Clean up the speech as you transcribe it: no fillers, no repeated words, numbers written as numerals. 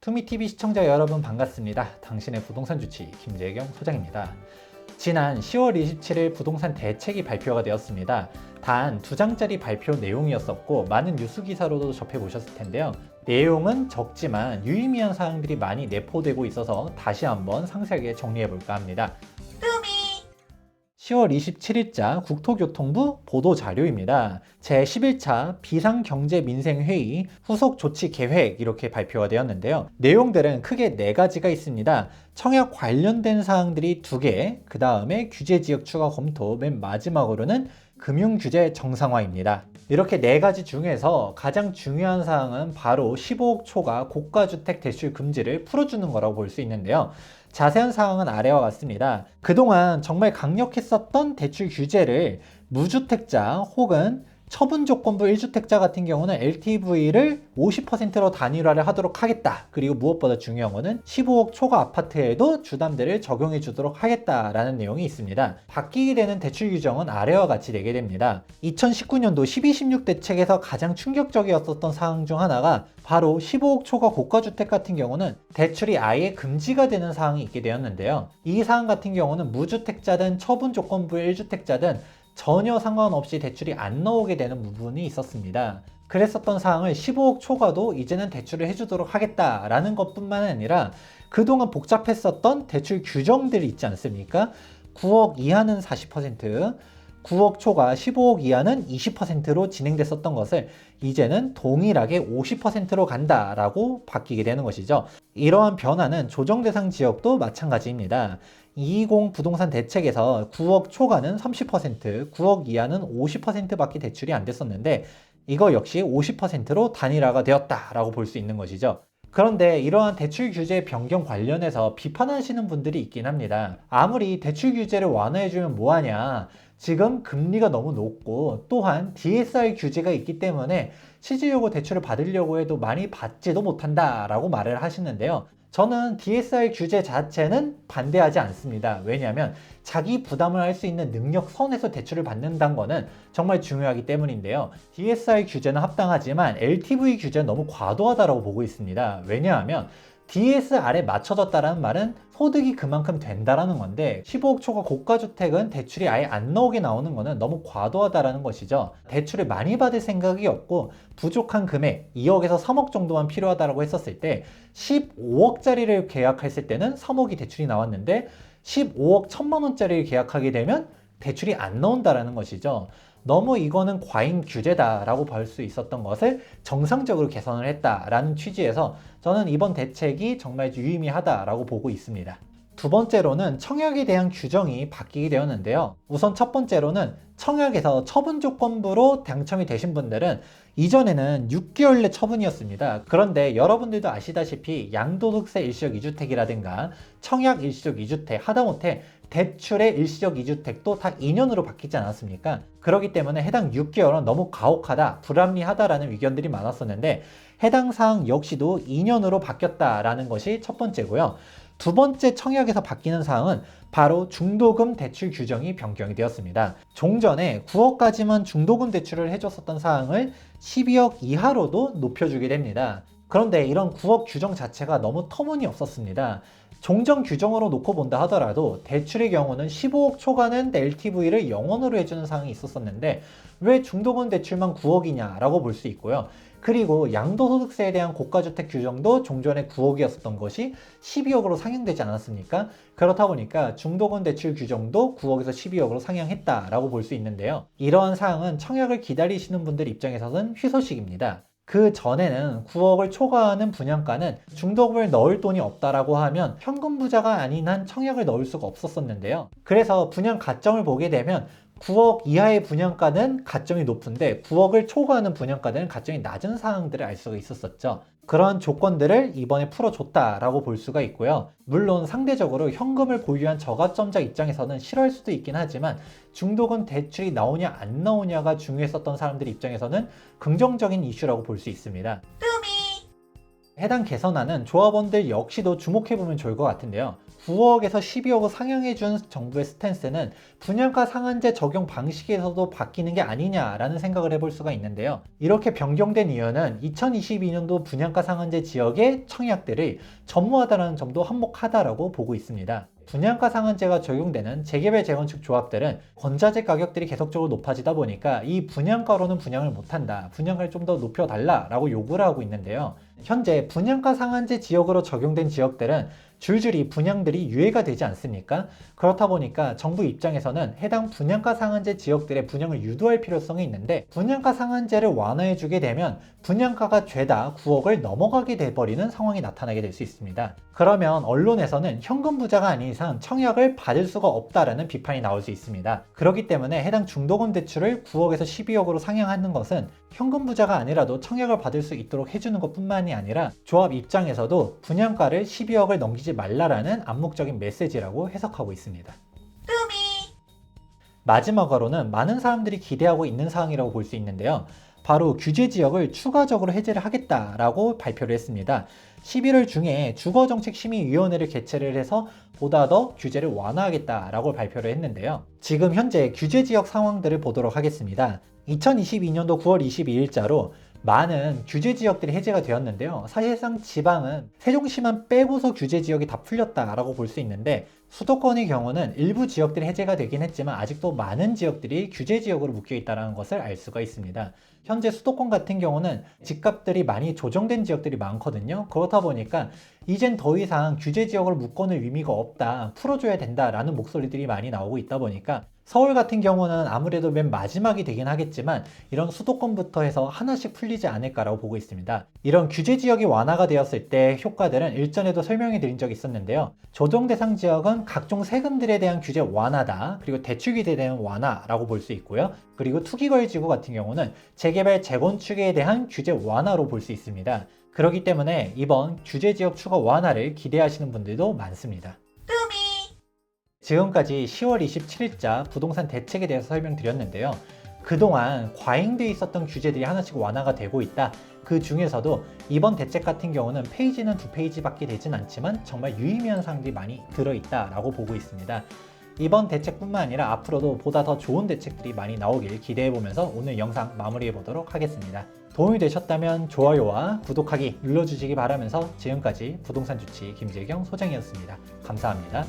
투미TV 시청자 여러분 반갑습니다. 당신의 부동산 주치 김재경 소장입니다. 지난 10월 27일 부동산 대책이 발표가 되었습니다. 단 2장짜리 발표 내용이었었고 많은 뉴스 기사로도 접해보셨을 텐데요. 내용은 적지만 유의미한 사항들이 많이 내포되고 있어서 다시 한번 상세하게 정리해볼까 합니다. 10월 27일자 국토교통부 보도자료입니다. 제11차 비상경제민생회의 후속조치계획 이렇게 발표가 되었는데요. 내용들은 크게 4가지가 있습니다. 청약 관련된 사항들이 2개, 그 다음에 규제지역 추가 검토, 맨 마지막으로는 금융규제 정상화입니다. 이렇게 4가지 중에서 가장 중요한 사항은 바로 15억 초과 고가주택 대출 금지를 풀어주는 거라고 볼 수 있는데요. 자세한 사항은 아래와 같습니다. 그동안 정말 강력했었던 대출 규제를 무주택자 혹은 처분조건부 1주택자 같은 경우는 LTV를 50%로 단일화를 하도록 하겠다. 그리고 무엇보다 중요한 거는 15억 초과 아파트에도 주담대를 적용해 주도록 하겠다라는 내용이 있습니다. 바뀌게 되는 대출 규정은 아래와 같이 되게 됩니다. 2019년도 12-16 대책에서 가장 충격적이었었던 사항 중 하나가 바로 15억 초과 고가주택 같은 경우는 대출이 아예 금지가 되는 사항이 있게 되었는데요. 이 사항 같은 경우는 무주택자든 처분조건부 1주택자든 전혀 상관없이 대출이 안 나오게 되는 부분이 있었습니다. 그랬었던 사항을 15억 초과도 이제는 대출을 해주도록 하겠다라는 것뿐만 아니라 그동안 복잡했었던 대출 규정들이 있지 않습니까? 9억 이하는 40%, 9억 초과 15억 이하는 20%로 진행됐었던 것을 이제는 동일하게 50%로 간다라고 바뀌게 되는 것이죠. 이러한 변화는 조정 대상 지역도 마찬가지입니다. 220 부동산 대책에서 9억 초과는 30%, 9억 이하는 50%밖에 대출이 안 됐었는데 이거 역시 50%로 단일화가 되었다라고 볼 수 있는 것이죠. 그런데 이러한 대출 규제 변경 관련해서 비판하시는 분들이 있긴 합니다. 아무리 대출 규제를 완화해주면 뭐하냐, 지금 금리가 너무 높고 또한 DSR 규제가 있기 때문에 실질적으로 대출을 받으려고 해도 많이 받지도 못한다 라고 말을 하시는데요. 저는 DSR 규제 자체는 반대하지 않습니다. 왜냐하면 자기 부담을 할 수 있는 능력 선에서 대출을 받는다는 거는 정말 중요하기 때문인데요. DSR 규제는 합당하지만 LTV 규제는 너무 과도하다고 보고 있습니다. 왜냐하면 DSR에 맞춰졌다는 말은 소득이 그만큼 된다라는 건데 15억 초과 고가주택은 대출이 아예 안 나오게 나오는 거는 너무 과도하다라는 것이죠. 대출을 많이 받을 생각이 없고 부족한 금액 2억에서 3억 정도만 필요하다고 했었을 때 15억짜리를 계약했을 때는 3억이 대출이 나왔는데 15억 1천만 원짜리를 계약하게 되면 대출이 안 나온다라는 것이죠. 너무 이거는 과잉 규제다라고 볼 수 있었던 것을 정상적으로 개선을 했다라는 취지에서 저는 이번 대책이 정말 유의미하다라고 보고 있습니다. 두 번째로는 청약에 대한 규정이 바뀌게 되었는데요. 우선 첫 번째로는 청약에서 처분조건부로 당첨이 되신 분들은 이전에는 6개월 내 처분이었습니다. 그런데 여러분들도 아시다시피 양도득세 일시적 2주택이라든가 청약 일시적 2주택, 하다못해 대출의 일시적 2주택도 다 2년으로 바뀌지 않았습니까? 그렇기 때문에 해당 6개월은 너무 가혹하다, 불합리하다라는 의견들이 많았었는데 해당 사항 역시도 2년으로 바뀌었다라는 것이 첫 번째고요. 두 번째 청약에서 바뀌는 사항은 바로 중도금 대출 규정이 변경이 되었습니다. 종전에 9억까지만 중도금 대출을 해줬었던 사항을 12억 이하로도 높여주게 됩니다. 그런데 이런 9억 규정 자체가 너무 터무니없었습니다. 종전 규정으로 놓고 본다 하더라도 대출의 경우는 15억 초과는 LTV를 0원으로 해주는 사항이 있었었는데 왜 중도금 대출만 9억이냐 라고 볼 수 있고요. 그리고 양도소득세에 대한 고가주택 규정도 종전에 9억이었던 것이 12억으로 상향되지 않았습니까? 그렇다 보니까 중도금 대출 규정도 9억에서 12억으로 상향했다라고 볼 수 있는데요. 이러한 사항은 청약을 기다리시는 분들 입장에서는 희소식입니다. 그 전에는 9억을 초과하는 분양가는 중도금을 넣을 돈이 없다라고 하면 현금 부자가 아닌 한 청약을 넣을 수가 없었는데요. 그래서 분양 가점을 보게 되면 9억 이하의 분양가는 가점이 높은데 9억을 초과하는 분양가는 가점이 낮은 사항들을 알 수가 있었었죠. 그러한 조건들을 이번에 풀어줬다라고 볼 수가 있고요. 물론 상대적으로 현금을 보유한 저가점자 입장에서는 싫어할 수도 있긴 하지만 중도금 대출이 나오냐 안 나오냐가 중요했었던 사람들 입장에서는 긍정적인 이슈라고 볼 수 있습니다. 해당 개선안은 조합원들 역시도 주목해보면 좋을 것 같은데요. 9억에서 12억을 상향해준 정부의 스탠스는 분양가 상한제 적용 방식에서도 바뀌는 게 아니냐라는 생각을 해볼 수가 있는데요. 이렇게 변경된 이유는 2022년도 분양가 상한제 지역의 청약들을 전무하다라는 점도 한몫하다라고 보고 있습니다. 분양가 상한제가 적용되는 재개발 재건축 조합들은 권자재 가격들이 계속적으로 높아지다 보니까 이 분양가로는 분양을 못한다, 분양가를 좀 더 높여달라고 요구를 하고 있는데요. 현재 분양가 상한제 지역으로 적용된 지역들은 줄줄이 분양들이 유예가 되지 않습니까? 그렇다 보니까 정부 입장에서는 해당 분양가 상한제 지역들의 분양을 유도할 필요성이 있는데, 분양가 상한제를 완화해주게 되면 분양가가 죄다 9억을 넘어가게 돼버리는 상황이 나타나게 될 수 있습니다. 그러면 언론에서는 현금 부자가 아닌 이상 청약을 받을 수가 없다라는 비판이 나올 수 있습니다. 그렇기 때문에 해당 중도금 대출을 9억에서 12억으로 상향하는 것은 현금 부자가 아니라도 청약을 받을 수 있도록 해주는 것뿐만이 아니라 조합 입장에서도 분양가를 12억을 넘기지 말라라는 암묵적인 메시지라고 해석하고 있습니다. 마지막으로는 많은 사람들이 기대하고 있는 사항이라고 볼 수 있는데요. 바로 규제 지역을 추가적으로 해제를 하겠다라고 발표를 했습니다. 11월 중에 주거정책심의위원회를 개최를 해서 보다 더 규제를 완화하겠다라고 발표를 했는데요. 지금 현재 규제 지역 상황들을 보도록 하겠습니다. 2022년도 9월 22일자로 많은 규제 지역들이 해제가 되었는데요. 사실상 지방은 세종시만 빼고서 규제 지역이 다 풀렸다라고 볼 수 있는데, 수도권의 경우는 일부 지역들이 해제가 되긴 했지만 아직도 많은 지역들이 규제 지역으로 묶여 있다는 것을 알 수가 있습니다. 현재 수도권 같은 경우는 집값들이 많이 조정된 지역들이 많거든요. 그렇다 보니까 이젠 더 이상 규제 지역을 묶어놓을 의미가 없다, 풀어줘야 된다라는 목소리들이 많이 나오고 있다 보니까 서울 같은 경우는 아무래도 맨 마지막이 되긴 하겠지만 이런 수도권부터 해서 하나씩 풀리지 않을까라고 보고 있습니다. 이런 규제 지역이 완화가 되었을 때 효과들은 일전에도 설명해 드린 적이 있었는데요. 조정 대상 지역은 각종 세금들에 대한 규제 완화다, 그리고 대출 규제에 대한 완화라고 볼 수 있고요. 그리고 투기거래지구 같은 경우는 재개발 재건축에 대한 규제 완화로 볼 수 있습니다. 그렇기 때문에 이번 규제 지역 추가 완화를 기대하시는 분들도 많습니다. 지금까지 10월 27일자 부동산 대책에 대해서 설명드렸는데요. 그동안 과잉되어 있었던 규제들이 하나씩 완화가 되고 있다. 그 중에서도 이번 대책 같은 경우는 페이지는 2페이지밖에 되진 않지만 정말 유의미한 사항들이 많이 들어있다라고 보고 있습니다. 이번 대책뿐만 아니라 앞으로도 보다 더 좋은 대책들이 많이 나오길 기대해보면서 오늘 영상 마무리해보도록 하겠습니다. 도움이 되셨다면 좋아요와 구독하기 눌러주시기 바라면서 지금까지 부동산 주치 김재경 소장이었습니다. 감사합니다.